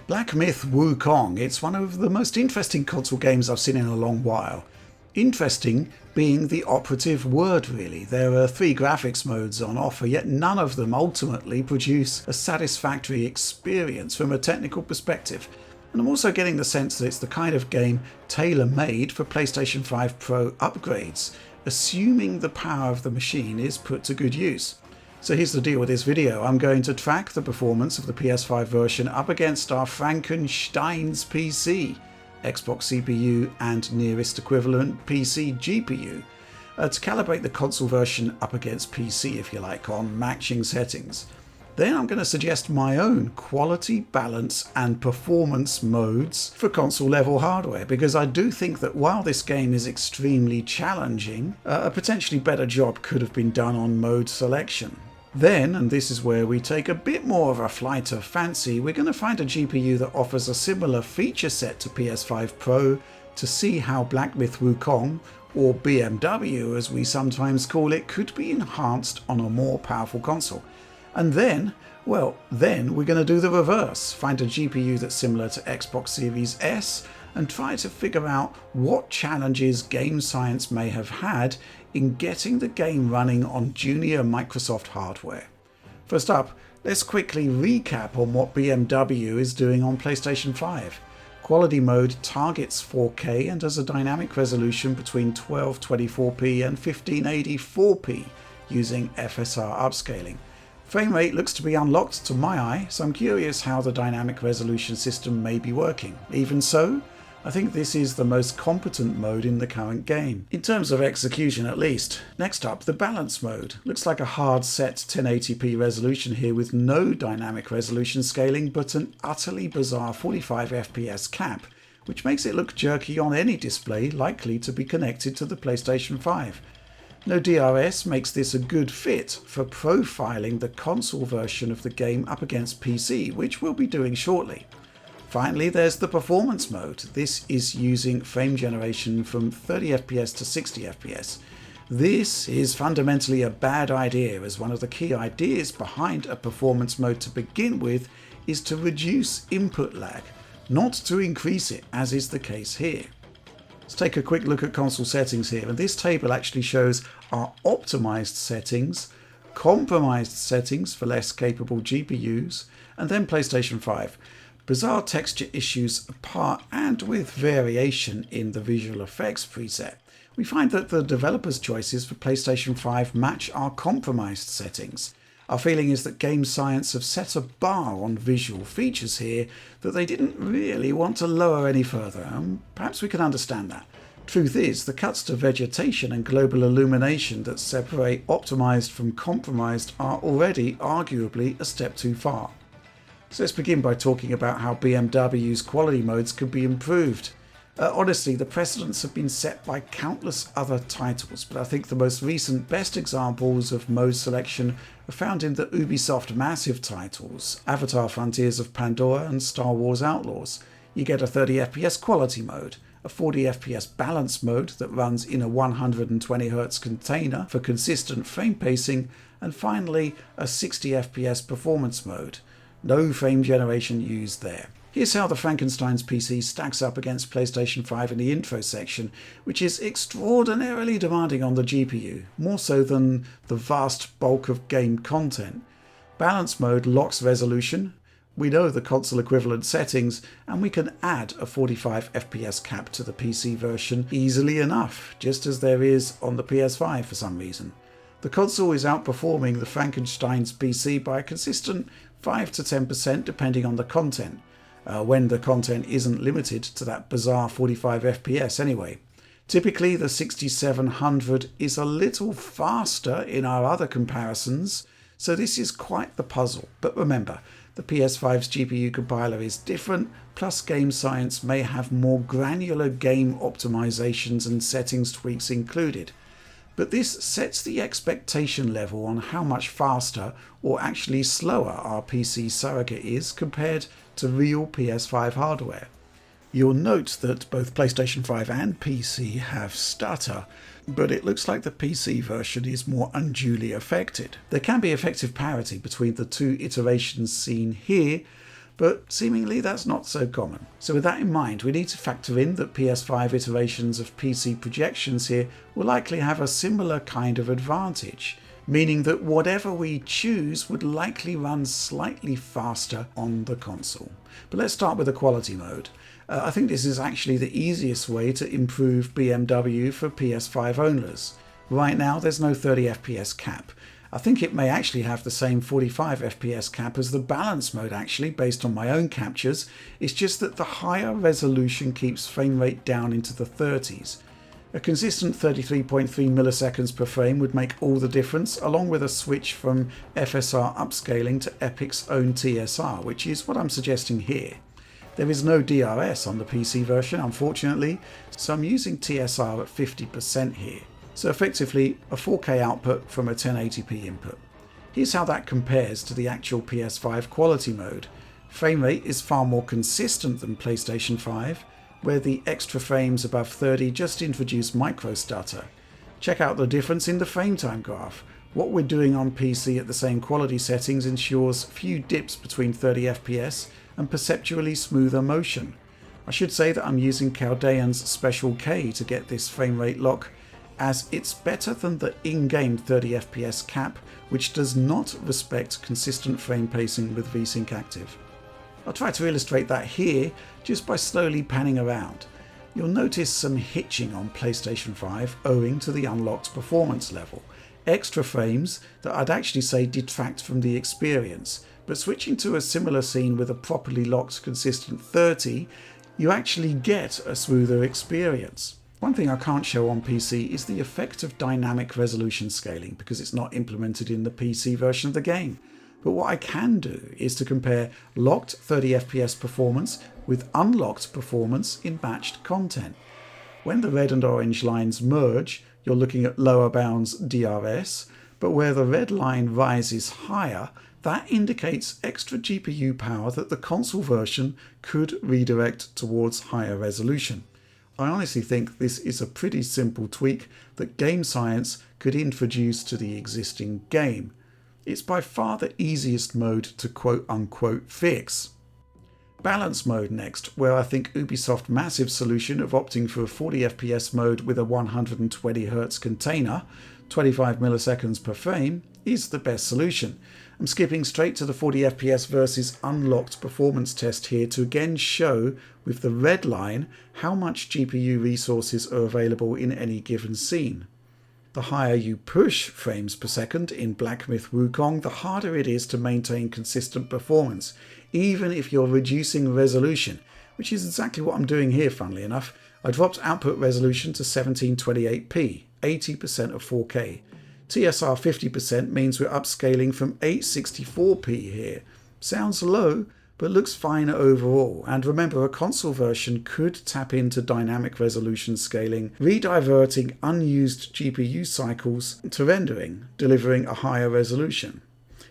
Black Myth Wukong. It's one of the most interesting console games I've seen in a long while. Interesting being the operative word, really. There are 3 graphics modes on offer, yet none of them ultimately produce a satisfactory experience from a technical perspective. And I'm also getting the sense that it's the kind of game tailor-made for PlayStation 5 Pro upgrades, assuming the power of the machine is put to good use. So here's the deal with this video. I'm going to track the performance of the PS5 version up against our Frankenstein's PC, Xbox CPU and nearest equivalent PC GPU, to calibrate the console version up against PC, if you like, on matching settings. Then I'm going to suggest my own quality, balance and performance modes for console level hardware, because I do think that while this game is extremely challenging, a potentially better job could have been done on mode selection. Then, and this is where we take a bit more of a flight of fancy, we're going to find a GPU that offers a similar feature set to PS5 Pro to see how Black Myth Wukong, or BMW as we sometimes call it, could be enhanced on a more powerful console. And then, we're going to do the reverse, find a GPU that's similar to Xbox Series S and try to figure out what challenges game science may have had in getting the game running on junior Microsoft hardware. First up, let's quickly recap on what BMW is doing on PlayStation 5. Quality mode targets 4K and has a dynamic resolution between 1224p and 1584p using FSR upscaling. Frame rate looks to be unlocked to my eye, so I'm curious how the dynamic resolution system may be working. Even so, I think this is the most competent mode in the current game, in terms of execution at least. Next up, the balance mode. Looks like a hard set 1080p resolution here with no dynamic resolution scaling, but an utterly bizarre 45 FPS cap, which makes it look jerky on any display likely to be connected to the PlayStation 5. No DRS makes this a good fit for profiling the console version of the game up against PC, which we'll be doing shortly. Finally, there's the performance mode. This is using frame generation from 30 FPS to 60 FPS. This is fundamentally a bad idea, as one of the key ideas behind a performance mode to begin with is to reduce input lag, not to increase it, as is the case here. Let's take a quick look at console settings here, and this table actually shows our optimized settings, compromised settings for less capable GPUs, and then PlayStation 5. Bizarre texture issues apart and with variation in the visual effects preset, we find that the developers' choices for PlayStation 5 match our compromised settings. Our feeling is that game science have set a bar on visual features here that they didn't really want to lower any further, and perhaps we can understand that. Truth is, the cuts to vegetation and global illumination that separate optimized from compromised are already arguably a step too far. So let's begin by talking about how BMW's quality modes could be improved. Honestly, the precedents have been set by countless other titles, but I think the most recent best examples of mode selection are found in the Ubisoft massive titles, Avatar Frontiers of Pandora and Star Wars Outlaws. You get a 30 FPS quality mode, a 40 FPS balance mode that runs in a 120Hz container for consistent frame pacing, and finally a 60 FPS performance mode. No frame generation used there. Here's how the Frankenstein's PC stacks up against PlayStation 5 in the intro section, which is extraordinarily demanding on the GPU, more so than the vast bulk of game content. Balance mode locks resolution. We know the console equivalent settings, and we can add a 45 FPS cap to the PC version easily enough, just as there is on the PS5 for some reason. The console is outperforming the Frankenstein's PC by a consistent 5 to 10% depending on the content, when the content isn't limited to that bizarre 45 FPS anyway. Typically the 6700 is a little faster in our other comparisons, so this is quite the puzzle. But remember, the PS5's GPU compiler is different, plus game science may have more granular game optimizations and settings tweaks included. But this sets the expectation level on how much faster or actually slower our PC surrogate is compared to real PS5 hardware. You'll note that both PlayStation 5 and PC have stutter, but it looks like the PC version is more unduly affected. There can be effective parity between the two iterations seen here, but seemingly that's not so common. So with that in mind, we need to factor in that PS5 iterations of PC projections here will likely have a similar kind of advantage, meaning that whatever we choose would likely run slightly faster on the console. But let's start with the quality mode. I think this is actually the easiest way to improve BMW for PS5 owners. Right now there's no 30 FPS cap. I think it may actually have the same 45 FPS cap as the balance mode actually, based on my own captures. It's just that the higher resolution keeps frame rate down into the 30s. A consistent 33.3 milliseconds per frame would make all the difference, along with a switch from FSR upscaling to Epic's own TSR, which is what I'm suggesting here. There is no DRS on the PC version, unfortunately, so I'm using TSR at 50% here. So effectively a 4K output from a 1080p input. Here's how that compares to the actual PS5 quality mode. Frame rate is far more consistent than PlayStation 5, where the extra frames above 30 just introduce micro stutter. Check out the difference in the frame time graph. What we're doing on PC at the same quality settings ensures few dips between 30 FPS and perceptually smoother motion. I should say that I'm using Caldeon's Special K to get this frame rate lock, as it's better than the in-game 30 FPS cap, which does not respect consistent frame pacing with VSync active. I'll try to illustrate that here just by slowly panning around. You'll notice some hitching on PlayStation 5 owing to the unlocked performance level. Extra frames that I'd actually say detract from the experience, but switching to a similar scene with a properly locked consistent 30, you actually get a smoother experience. One thing I can't show on PC is the effect of dynamic resolution scaling because it's not implemented in the PC version of the game. But what I can do is to compare locked 30 FPS performance with unlocked performance in batched content. When the red and orange lines merge, you're looking at lower bounds DRS, but where the red line rises higher, that indicates extra GPU power that the console version could redirect towards higher resolution. I honestly think this is a pretty simple tweak that game science could introduce to the existing game. It's by far the easiest mode to quote-unquote fix. Balance mode next, where I think Ubisoft's massive solution of opting for a 40 FPS mode with a 120Hz container, 25 milliseconds per frame, is the best solution. I'm skipping straight to the 40 FPS versus unlocked performance test here to again show with the red line how much GPU resources are available in any given scene. The higher you push frames per second in Black Myth Wukong, the harder it is to maintain consistent performance, even if you're reducing resolution, which is exactly what I'm doing here, funnily enough. I dropped output resolution to 1728p, 80% of 4K. TSR 50% means we're upscaling from 864p here. Sounds low, but looks fine overall. And remember, a console version could tap into dynamic resolution scaling, rediverting unused GPU cycles to rendering, delivering a higher resolution.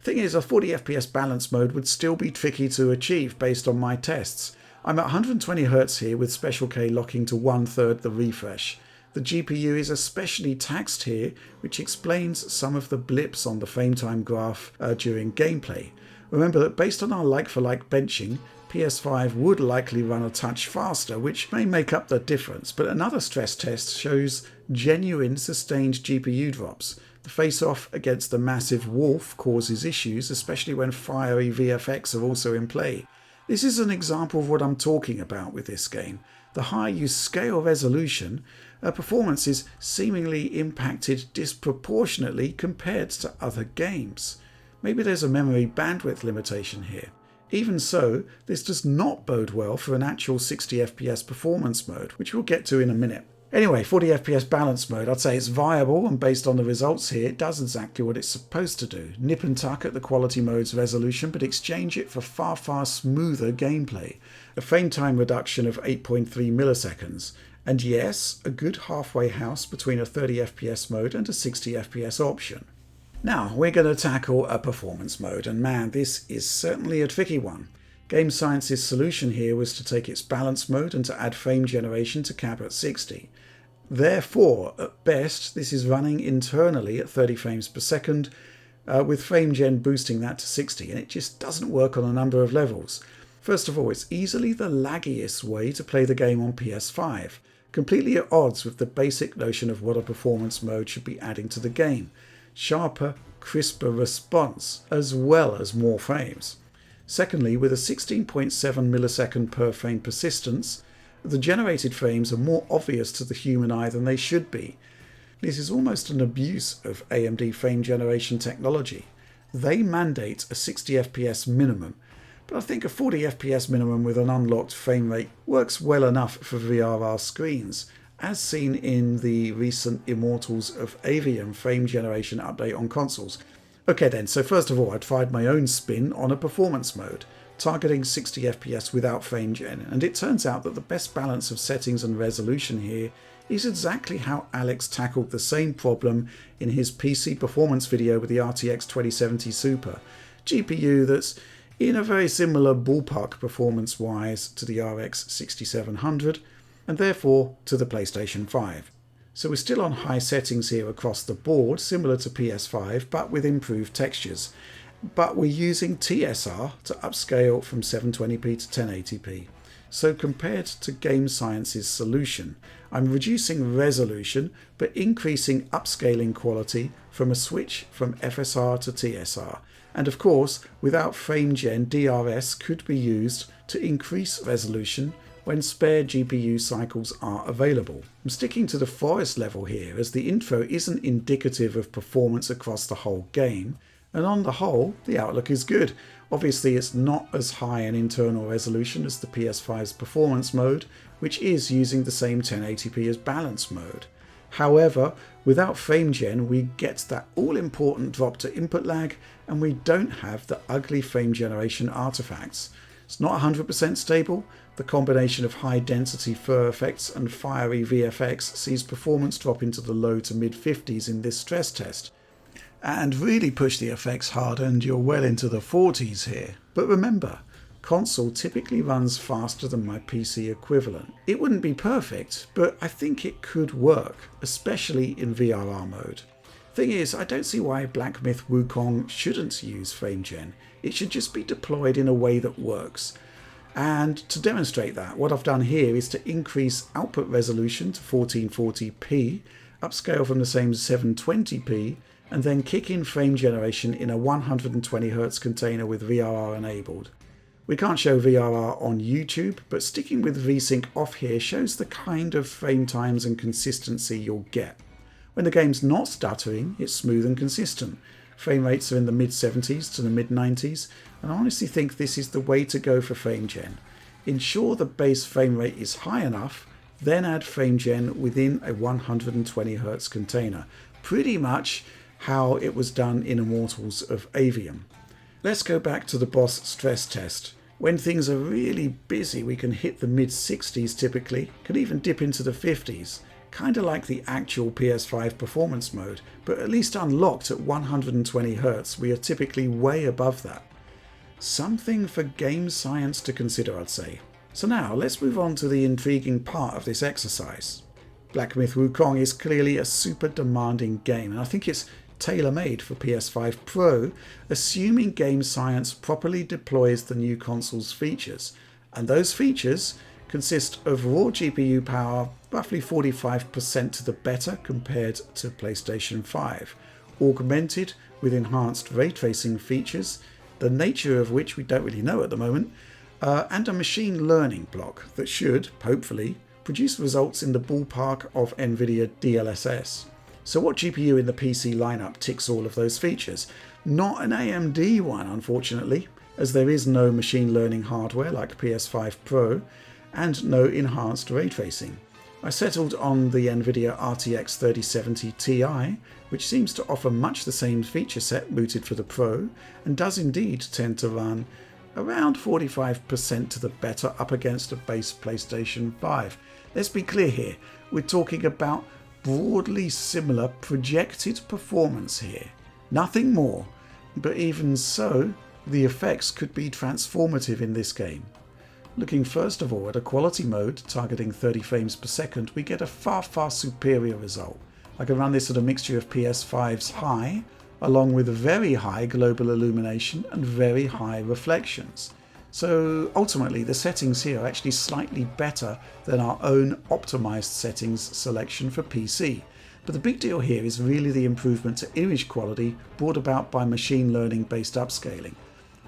Thing is, a 40 FPS balance mode would still be tricky to achieve based on my tests. I'm at 120Hz here with Special K locking to 1/3 the refresh. The GPU is especially taxed here, which explains some of the blips on the frame time graph during gameplay. Remember that based on our like-for-like benching, PS5 would likely run a touch faster, which may make up the difference, but another stress test shows genuine sustained GPU drops. The face-off against the massive wolf causes issues, especially when fiery VFX are also in play. This is an example of what I'm talking about with this game. The higher you scale resolution, performance is seemingly impacted disproportionately compared to other games. Maybe there's a memory bandwidth limitation here. Even so, this does not bode well for an actual 60 FPS performance mode, which we'll get to in a minute. Anyway, 40 FPS balance mode, I'd say it's viable, and based on the results here, it does exactly what it's supposed to do. Nip and tuck at the quality mode's resolution, but exchange it for far smoother gameplay. A frame time reduction of 8.3 milliseconds. And yes, a good halfway house between a 30 FPS mode and a 60 FPS option. Now, we're going to tackle a performance mode, and man, this is certainly a tricky one. Game Science's solution here was to take its balance mode and to add frame generation to cap at 60. Therefore, at best, this is running internally at 30 frames per second, with frame gen boosting that to 60, and it just doesn't work on a number of levels. First of all, it's easily the laggiest way to play the game on PS5, completely at odds with the basic notion of what a performance mode should be adding to the game. Sharper, crisper response, as well as more frames. Secondly, with a 16.7 millisecond per frame persistence, the generated frames are more obvious to the human eye than they should be. This is almost an abuse of AMD frame generation technology. They mandate a 60 FPS minimum, but I think a 40 FPS minimum with an unlocked frame rate works well enough for VRR screens, as seen in the recent Immortals of Avium frame generation update on consoles. Okay then, so first of all I tried my own spin on a performance mode, targeting 60 FPS without frame gen, and it turns out that the best balance of settings and resolution here is exactly how Alex tackled the same problem in his PC performance video with the RTX 2070 Super, GPU that's in a very similar ballpark performance-wise to the RX 6700, and therefore to the PlayStation 5. So we're still on high settings here across the board, similar to PS5, but with improved textures. But we're using TSR to upscale from 720p to 1080p. So compared to Game Science's solution, I'm reducing resolution, but increasing upscaling quality from a switch from FSR to TSR. And of course, without frame gen, DRS could be used to increase resolution when spare GPU cycles are available. I'm sticking to the forest level here, as the intro isn't indicative of performance across the whole game, and on the whole, the outlook is good. Obviously, it's not as high an internal resolution as the PS5's performance mode, which is using the same 1080p as balance mode. However, without frame gen, we get that all-important drop to input lag, and we don't have the ugly frame generation artifacts. It's not 100% stable. The combination of high-density fur effects and fiery VFX sees performance drop into the low to mid-50s in this stress test. And really push the effects hard and you're well into the 40s here. But remember, console typically runs faster than my PC equivalent. It wouldn't be perfect, but I think it could work, especially in VRR mode. Thing is, I don't see why Black Myth Wukong shouldn't use frame gen. It should just be deployed in a way that works. And to demonstrate that, what I've done here is to increase output resolution to 1440p, upscale from the same 720p, and then kick in frame generation in a 120Hz container with VRR enabled. We can't show VRR on YouTube, but sticking with VSync off here shows the kind of frame times and consistency you'll get. When the game's not stuttering, it's smooth and consistent. Frame rates are in the mid-70s to the mid-90s, and I honestly think this is the way to go for frame gen. Ensure the base frame rate is high enough, then add frame gen within a 120Hz container. Pretty much how it was done in Immortals of Avium. Let's go back to the boss stress test. When things are really busy, we can hit the mid-60s typically, can even dip into the 50s. Kind of like the actual PS5 performance mode, but at least unlocked at 120Hz, we are typically way above that. Something for game science to consider, I'd say. So now, let's move on to the intriguing part of this exercise. Black Myth Wukong is clearly a super demanding game, and I think it's tailor-made for PS5 Pro, assuming game science properly deploys the new console's features. And those features consist of raw GPU power, roughly 45% to the better compared to PlayStation 5, augmented with enhanced ray tracing features, the nature of which we don't really know at the moment, and a machine learning block that should, hopefully, produce results in the ballpark of NVIDIA DLSS. So what GPU in the PC lineup ticks all of those features? Not an AMD one, unfortunately, as there is no machine learning hardware like PS5 Pro, and no enhanced ray tracing. I settled on the NVIDIA RTX 3070 Ti, which seems to offer much the same feature set mooted for the Pro, and does indeed tend to run around 45% to the better up against a base PlayStation 5. Let's be clear here, we're talking about broadly similar projected performance here. Nothing more, but even so, the effects could be transformative in this game. Looking first of all at a quality mode targeting 30 frames per second, we get a far superior result. I can run this at a mixture of PS5's high, along with very high global illumination and very high reflections. So ultimately the settings here are actually slightly better than our own optimized settings selection for PC. But the big deal here is really the improvement to image quality brought about by machine learning based upscaling.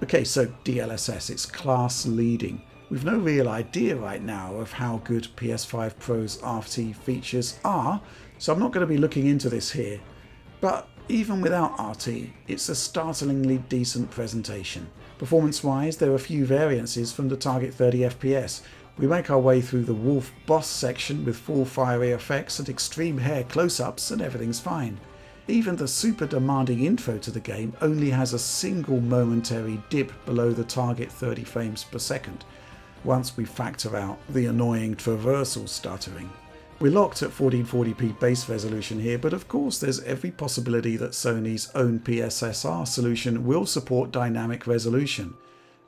Okay, so DLSS, it's class leading. We've no real idea right now of how good PS5 Pro's RT features are, so I'm not going to be looking into this here. But even without RT, it's a startlingly decent presentation. Performance-wise, there are a few variances from the target 30 FPS. We make our way through the Wolf boss section with full fiery effects and extreme hair close-ups and everything's fine. Even the super demanding intro to the game only has a single momentary dip below the target 30 frames per second, once we factor out the annoying traversal stuttering. We're locked at 1440p base resolution here, but of course there's every possibility that Sony's own PSSR solution will support dynamic resolution.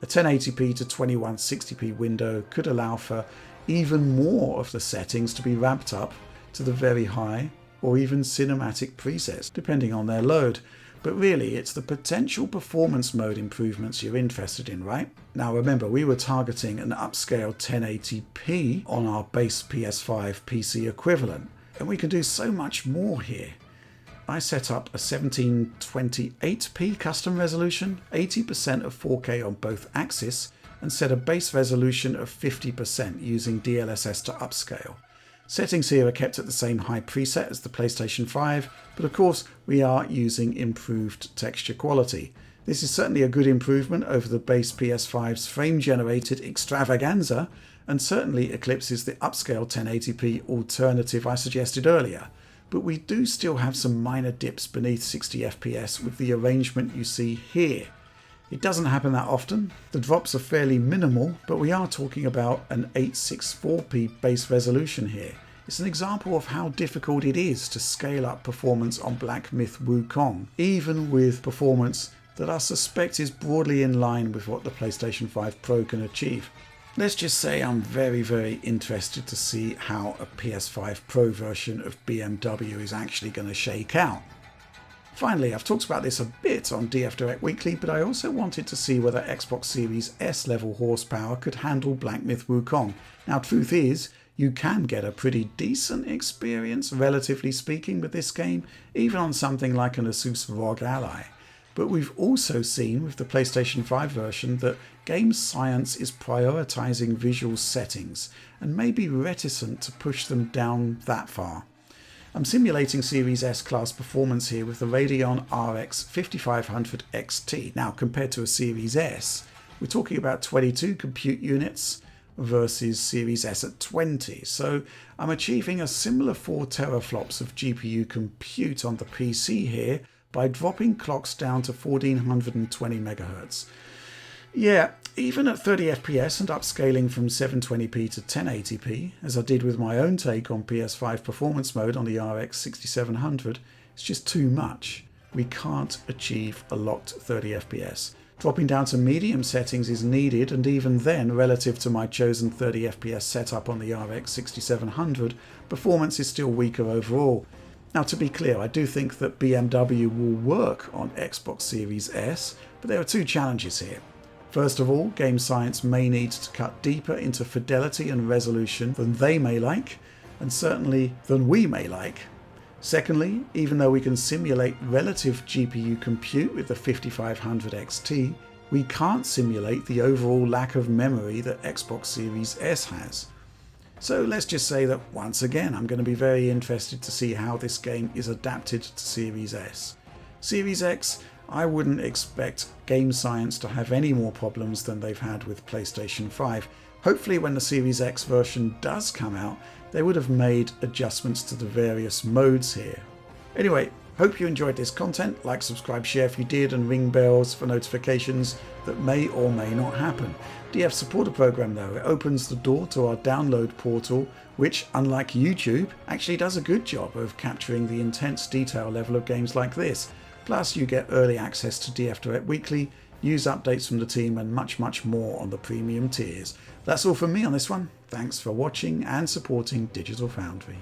A 1080p to 2160p window could allow for even more of the settings to be ramped up to the very high or even cinematic presets, depending on their load. But really, it's the potential performance mode improvements you're interested in, right? Now remember, we were targeting an upscale 1080p on our base PS5 PC equivalent, and we can do so much more here. I set up a 1728p custom resolution, 80% of 4K on both axes, and set a base resolution of 50% using DLSS to upscale. Settings here are kept at the same high preset as the PlayStation 5, but of course we are using improved texture quality. This is certainly a good improvement over the base PS5's frame-generated extravaganza, and certainly eclipses the upscale 1080p alternative I suggested earlier. But we do still have some minor dips beneath 60 FPS with the arrangement you see here. It doesn't happen that often, the drops are fairly minimal, but we are talking about an 864p base resolution here. It's an example of how difficult it is to scale up performance on Black Myth Wukong, even with performance that I suspect is broadly in line with what the PlayStation 5 Pro can achieve. Let's just say I'm very interested to see how a PS5 Pro version of BMW is actually going to shake out. Finally, I've talked about this a bit on DF Direct Weekly, but I also wanted to see whether Xbox Series S level horsepower could handle Black Myth Wukong. Now, truth is, you can get a pretty decent experience, relatively speaking, with this game, even on something like an Asus ROG Ally. But we've also seen with the PlayStation 5 version that game science is prioritizing visual settings and may be reticent to push them down that far. I'm simulating Series S class performance here with the Radeon RX 5500 XT. Now, compared to a Series S, we're talking about 22 compute units versus Series S at 20. So I'm achieving a similar 4 teraflops of GPU compute on the PC here by dropping clocks down to 1420 MHz. Yeah, even at 30 FPS and upscaling from 720p to 1080p, as I did with my own take on PS5 performance mode on the RX 6700, it's just too much. We can't achieve a locked 30 FPS. Dropping down to medium settings is needed, and even then, relative to my chosen 30 FPS setup on the RX 6700, performance is still weaker overall. Now, to be clear, I do think that BMW will work on Xbox Series S, but there are two challenges here. First of all, game science may need to cut deeper into fidelity and resolution than they may like, and certainly than we may like. Secondly, even though we can simulate relative GPU compute with the 5500 XT, we can't simulate the overall lack of memory that Xbox Series S has. So let's just say that once again, I'm going to be very interested to see how this game is adapted to Series S. Series X, I wouldn't expect game science to have any more problems than they've had with PlayStation 5. Hopefully when the Series X version does come out, they would have made adjustments to the various modes here. Anyway, hope you enjoyed this content. Like, subscribe, share if you did, and ring bells for notifications that may or may not happen. DF supporter program though, it opens the door to our download portal, which, unlike YouTube, actually does a good job of capturing the intense detail level of games like this. Plus, you get early access to DF Direct Weekly, news updates from the team, and much more on the premium tiers. That's all from me on this one. Thanks for watching and supporting Digital Foundry.